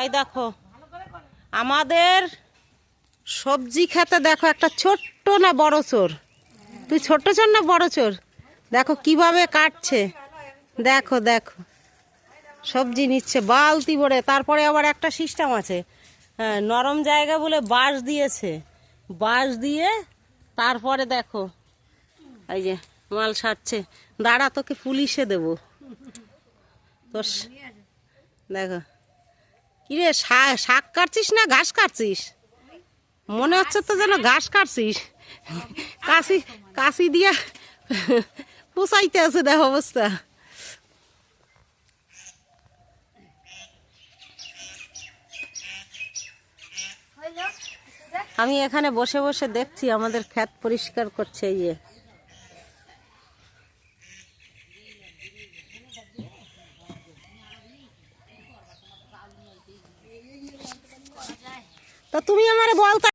এই দেখো আমাদের সবজি খেতে, দেখো একটা ছোট্ট না বড় চোর, তুই ছোট্ট চোর না বড় চোর, দেখো কিভাবে কাটছে, দেখো দেখো সবজি নিচ্ছে বালতি ভরে। তারপরে আবার একটা সিস্টেম আছে, হ্যাঁ নরম জায়গা বলে বাঁশ দিয়েছে, বাঁশ দিয়ে তারপরে দেখো এই যে মাল সারছে। দাঁড়া তোকে পুলিশে দেবো তোর। দেখো কিরে শাক কাটছিস না ঘাস কাটছিস? মনে হচ্ছে তো যেন ঘাস কাটছিস। কাশি কাশি দিয়া পুষাইতে আছে দেখ অবস্থা। আমি এখানে বসে বসে দেখছি আমাদের ক্ষেত পরিষ্কার করছে। এই যে তা তুমি আমারে বলতা